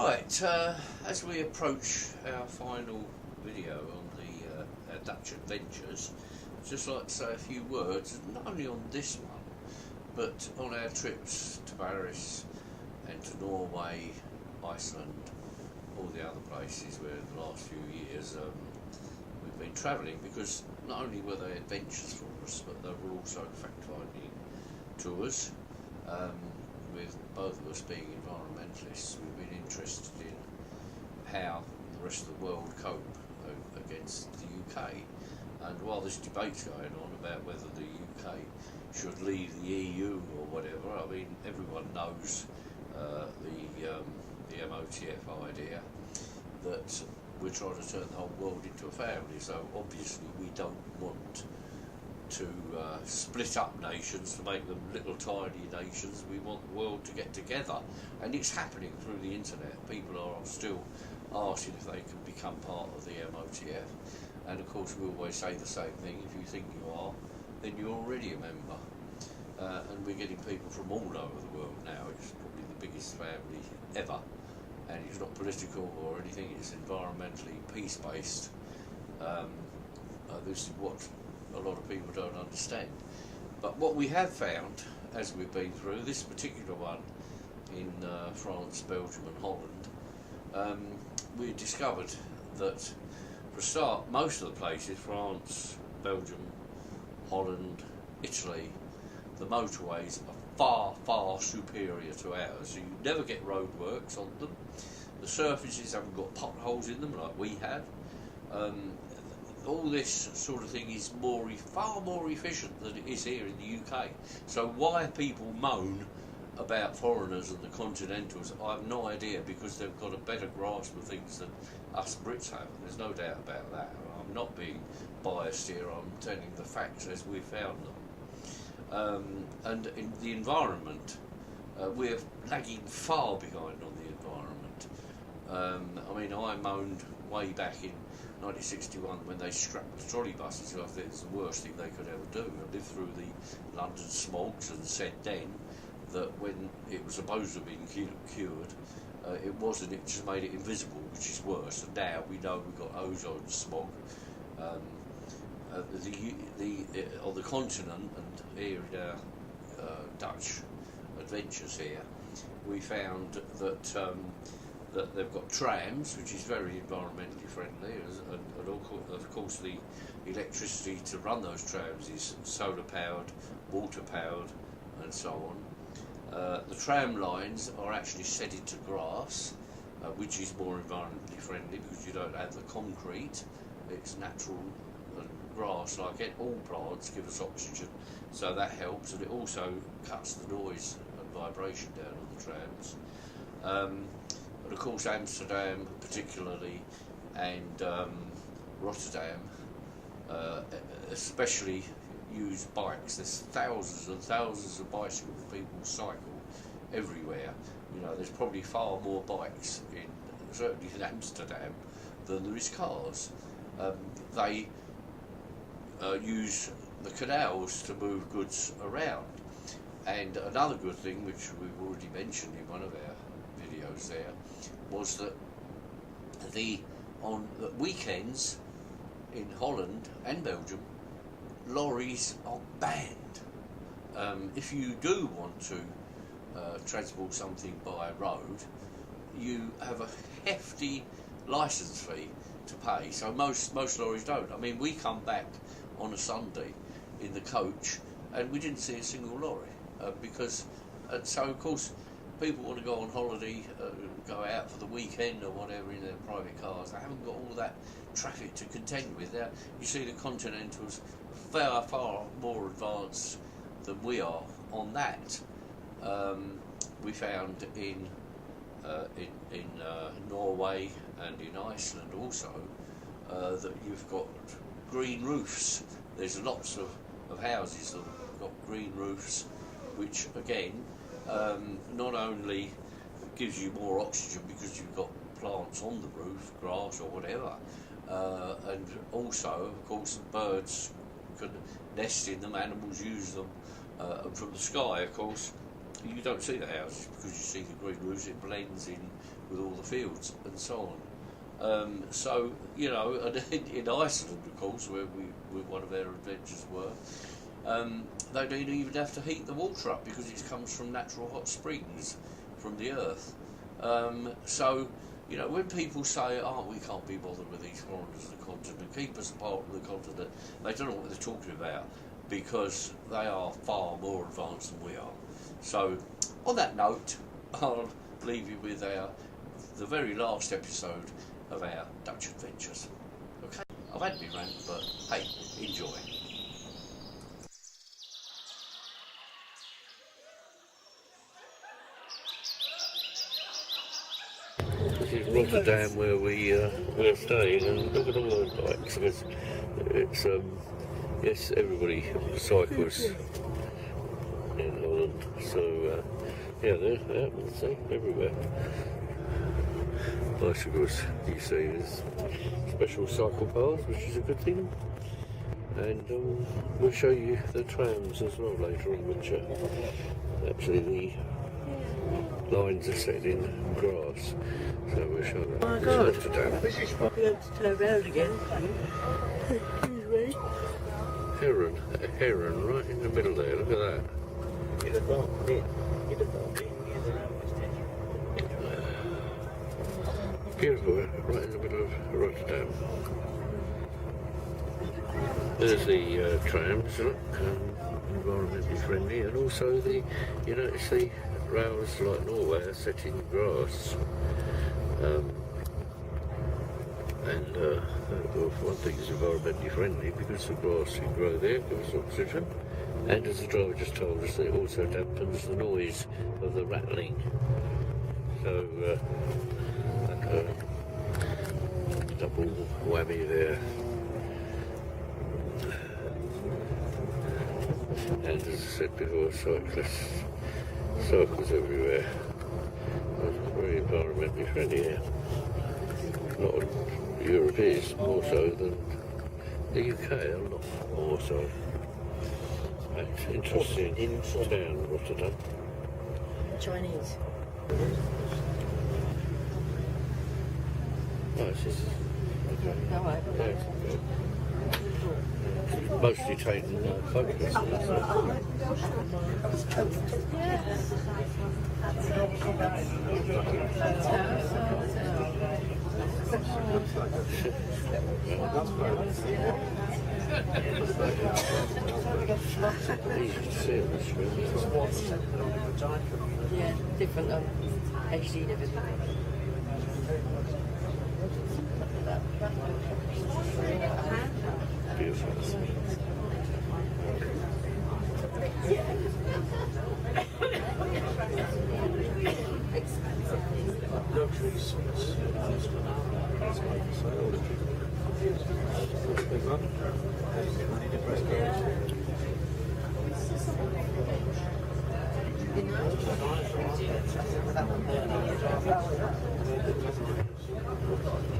Right, as we approach our final video on the Dutch adventures, I'd just like to say a few words, not only on this one, but on our trips to Paris and to Norway, Iceland, all the other places where in the last few years we've been travelling, because not only were they adventures for us, but they were also fact-finding tours. With both of us being environmentalists, we've been interested in how the rest of the world cope against the UK. And while this debate's going on about whether the UK should leave the EU or whatever, I mean, everyone knows the MOTF idea that we're trying to turn the whole world into a family. So obviously we don't want to split up nations to make them little tiny nations. We want the world to get together, and it's happening through the internet. People are still asking if they can become part of the MOTF, and of course we always say the same thing: if you think you are, then you're already a member. And we're getting people from all over the world now. It's probably the biggest family ever, and it's not political or anything, it's environmentally peace-based. This is what a lot of people don't understand. But what we have found as we've been through this particular one in France, Belgium and Holland, we discovered that for a start, most of the places, France, Belgium, Holland, Italy, the motorways are far superior to ours. So you never get roadworks on them. The surfaces haven't got potholes in them like we have. All this sort of thing is far more efficient than it is here in the UK. So why people moan about foreigners and the continentals, I have no idea, because they've got a better grasp of things than us Brits have. There's no doubt about that. I'm not being biased here, I'm telling the facts as we found them. And in the environment, we're lagging far behind on the environment. I mean, I moaned way back in 1961 when they scrapped the trolley buses. I think it's the worst thing they could ever do. I lived through the London smogs and said then that when it was supposed to have been cured, it wasn't, it just made it invisible, which is worse. And now we know we've got ozone smog. On the continent and here in our Dutch adventures here, we found that that they've got trams, which is very environmentally friendly, and of course the electricity to run those trams is solar powered, water powered and so on. The tram lines are actually set into grass, which is more environmentally friendly because you don't have the concrete, it's natural, and grass, like all plants, give us oxygen, so that helps, and it also cuts the noise and vibration down on the trams. But of course Amsterdam particularly, and Rotterdam especially use bikes. There's thousands and thousands of bicycles, people cycle everywhere. You know, there's probably far more bikes certainly in Amsterdam than there is cars. They use the canals to move goods around. And another good thing, which we've already mentioned in one of our videos there, was that on the weekends in Holland and Belgium, lorries are banned. If you do want to transport something by road, you have a hefty licence fee to pay. So most lorries don't. I mean, we come back on a Sunday in the coach and we didn't see a single lorry because so of course people want to go on holiday, go out for the weekend or whatever in their private cars. They haven't got all that traffic to contend with. Now, you see the continentals far more advanced than we are on that. We found in Norway and in Iceland also that you've got green roofs. There's lots of houses that have got green roofs, which again not only gives you more oxygen because you've got plants on the roof, grass or whatever, and also of course birds can nest in them, animals use them, and from the sky of course you don't see the houses because you see the green roofs. It blends in with all the fields and so on. So you know, and in Iceland, of course, where one of our adventures were, they don't even have to heat the water up because it comes from natural hot springs from the earth. So you know, when people say, "Oh, we can't be bothered with these foreigners on the continent, keep us apart from the continent," they don't know what they're talking about because they are far more advanced than we are. So, on that note, I'll leave you with the very last episode of our Dutch adventures. Okay, I've had me rant, but hey, enjoy. This is Rotterdam, where we're staying, and look at all those bikes. It's yes, everybody cycles in Holland. So yeah, there, see, everywhere. Bicycles, you see, there's special cycle paths, which is a good thing. And we'll show you the trams as well later on, which actually the lines are set in grass. So we'll show that. Oh my God, this is probably going to turn around again. Excuse me. A heron right in the middle there, look at that. Beautiful, right in the middle of Rotterdam. There's the trams, look, environmentally friendly, and also the, you notice the rails like Norway are set in grass. Well, for one thing, it's environmentally friendly because the grass can grow there, gives us oxygen, and as the driver just told us, it also dampens the noise of the rattling. So, double whammy there. And as I said before, cycles everywhere. It's very environmentally friendly here. Not Europe is more so than the UK, a lot more so. It's interesting town, Rotterdam. Chinese. Oh, it's just, okay. No, I Yeah, it's mostly taken photographs. Yeah, different HD and everything. Beautiful.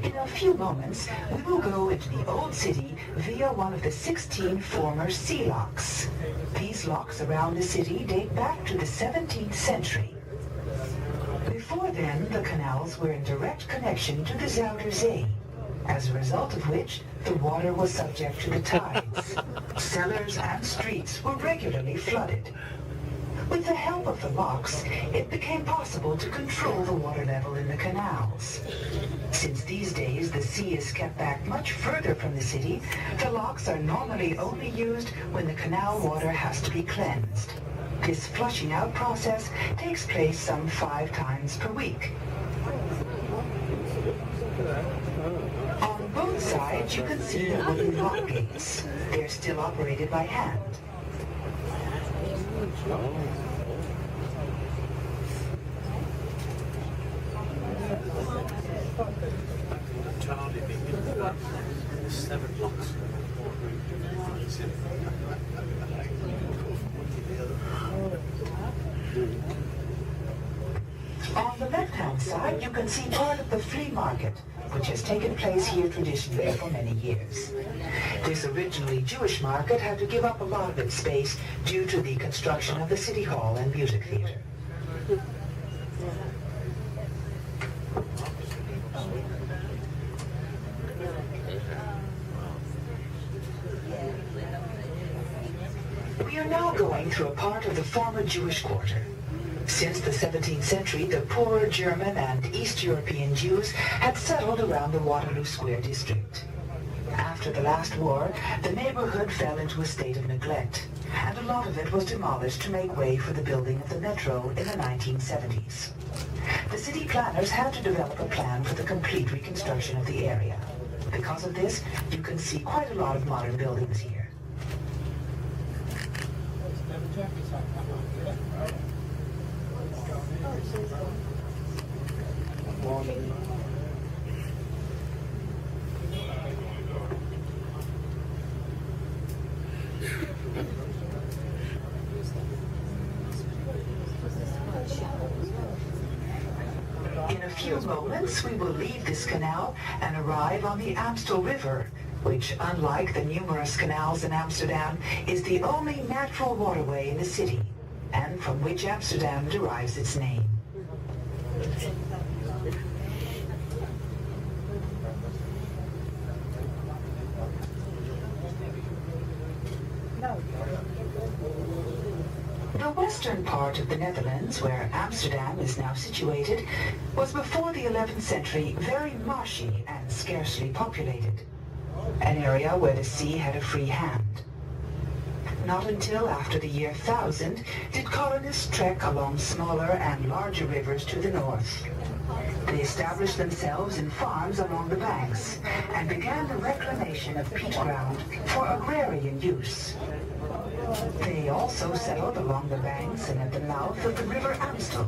In a few moments, we will go into the old city via one of the 16 former sea locks. These locks around the city date back to the 17th century. Before then, the canals were in direct connection to the Zuiderzee, as a result of which the water was subject to the tides. Cellars and streets were regularly flooded. With the help of the locks, it became possible to control the water level in the canals. Since these days the sea is kept back much further from the city, the locks are normally only used when the canal water has to be cleansed. This flushing out process takes place some 5 times per week. On both sides you can see the wooden lock gates. They're still operated by hand. On the left-hand side, you can see part of the flea market, which has taken place here traditionally for many years. This originally Jewish market had to give up a lot of its space due to the construction of the City Hall and Music Theatre. going through a part of the former Jewish quarter. Since the 17th century, the poorer German and East European Jews had settled around the Waterloo Square district. After the last war, the neighborhood fell into a state of neglect, and a lot of it was demolished to make way for the building of the metro in the 1970s. The city planners had to develop a plan for the complete reconstruction of the area. Because of this, you can see quite a lot of modern buildings here. In a few moments, we will leave this canal and arrive on the Amstel River, which, unlike the numerous canals in Amsterdam, is the only natural waterway in the city, and from which Amsterdam derives its name. The western part of the Netherlands, where Amsterdam is now situated, was before the 11th century very marshy and scarcely populated, an area where the sea had a free hand. Not until after the year 1000 did colonists trek along smaller and larger rivers to the north. They established themselves in farms along the banks and began the reclamation of peat ground for agrarian use. They also settled along the banks and at the mouth of the river Amstel,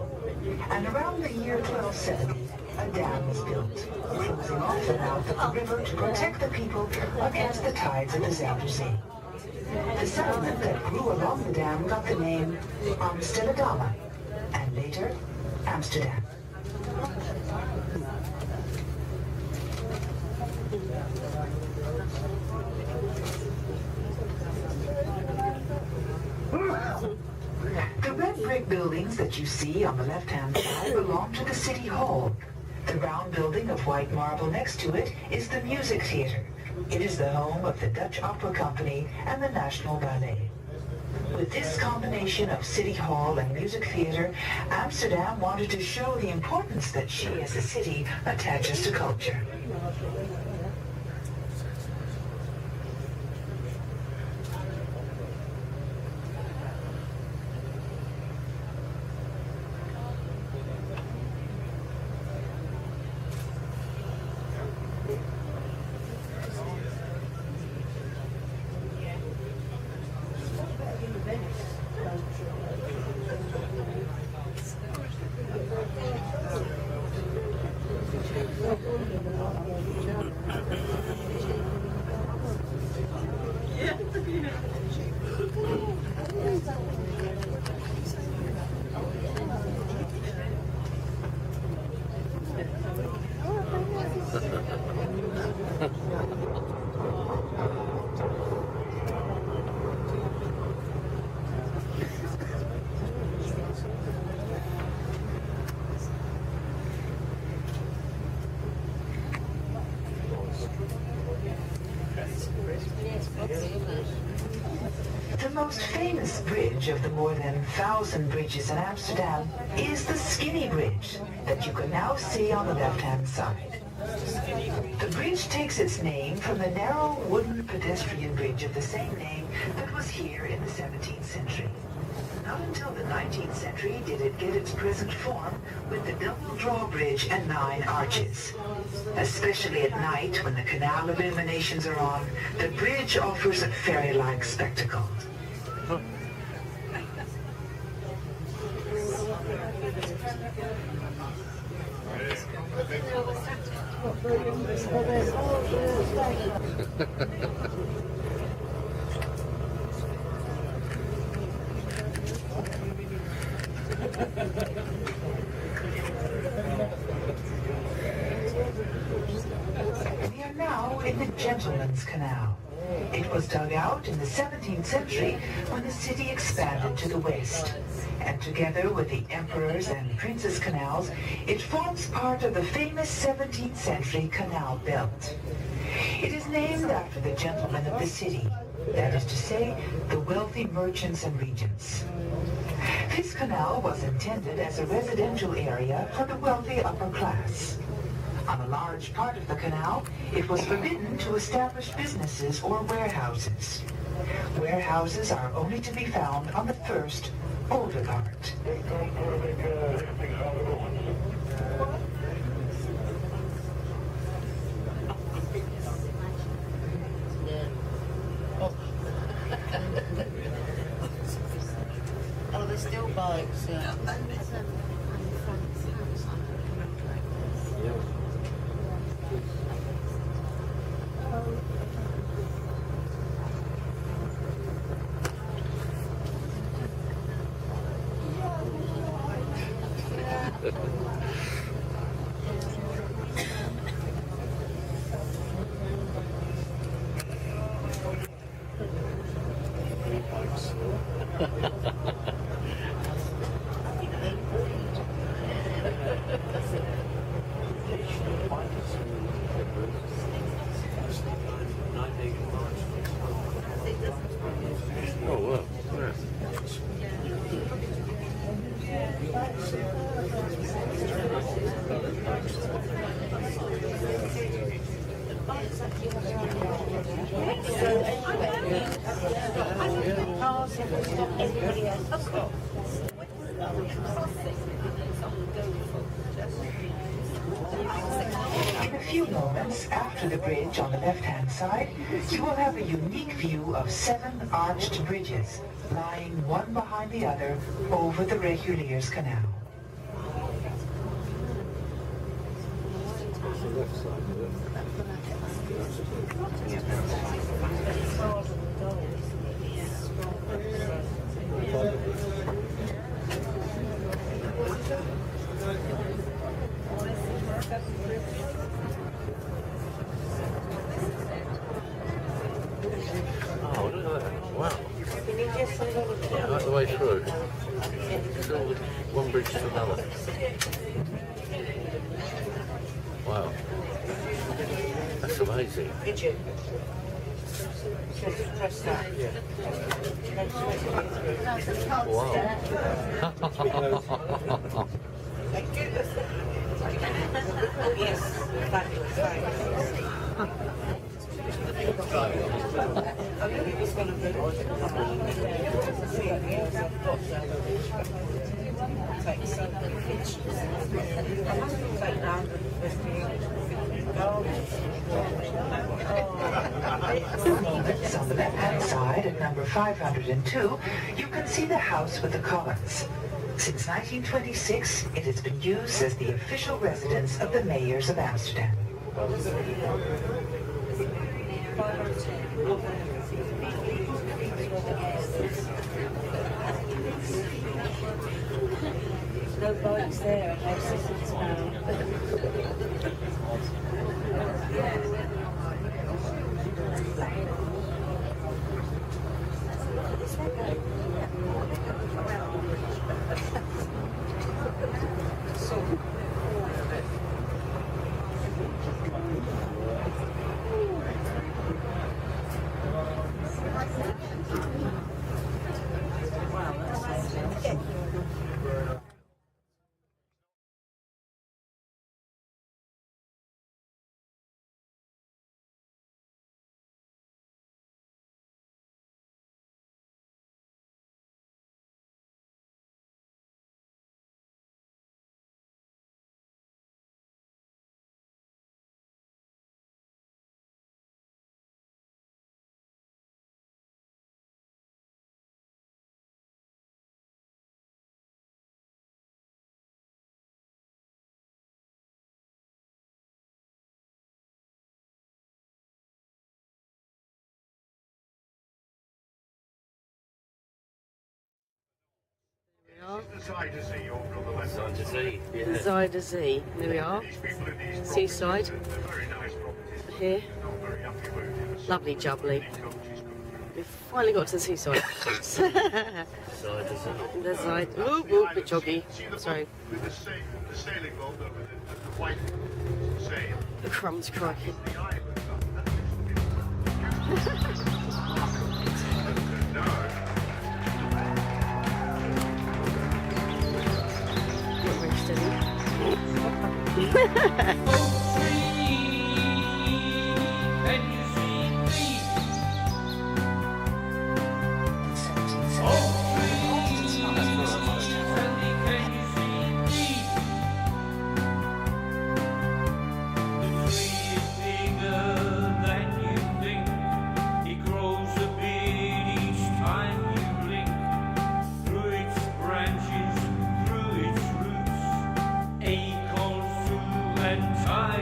and around the year 1270, a dam was built, closing off the mouth of the river to protect the people against the tides of the Zuider Zee. The settlement that grew along the dam got the name Amsterdam, and later Amsterdam. The red brick buildings that you see on the left-hand side belong to the City Hall. The round building of white marble next to it is the Music Theatre. It is the home of the Dutch Opera Company and the National Ballet. With this combination of City Hall and Music Theatre, Amsterdam wanted to show the importance that she as a city attaches to culture. The most famous bridge of the more than 1,000 bridges in Amsterdam is the Skinny Bridge that you can now see on the left-hand side. The bridge takes its name from the narrow wooden pedestrian bridge of the same name that was here in the 17th century. Not until the 19th century did it get its present form with the double drawbridge and 9 arches. Especially at night when the canal illuminations are on, the bridge offers a fairy-like spectacle. We are now in the Gentleman's Canal. It was dug out in the 17th century when the city expanded to the west. And together with the Emperor's and Prince's canals, it forms part of the famous 17th century canal belt. It is named after the gentlemen of the city, That is to say, the wealthy merchants and regents. This canal was intended as a residential area for the wealthy upper class. On a large part of the canal, it was forbidden to establish businesses or warehouses. Warehouses are only to be found on the first, older part. Oh, there's still bikes, yeah. Oh, wow. Yeah. In a few moments, after the bridge on the left-hand side, you will have a unique view of 7 arched bridges, lying one behind the other over the Reguliers Canal. Oh, look at that. Wow. Yeah, right the way through. Still one bridge to another. Wow. That's amazing. Did you? Just press that. Wow. Yes, fabulous, thanks. I think it was one of the take some pictures. Take down On the left-hand side at number 502, you can see the house with the columns. Since 1926, it has been used as the official residence of the mayors of Amsterdam. No bikes there, I guess. Side to sea, yeah. Side to sea. There we are. Seaside. Here. Lovely jubbly. We've finally got to the seaside. Side to sea. The side. Ooh, ooh, bit joggy. Sorry. The sailing boat over the white sail. The crumbs crikey. Time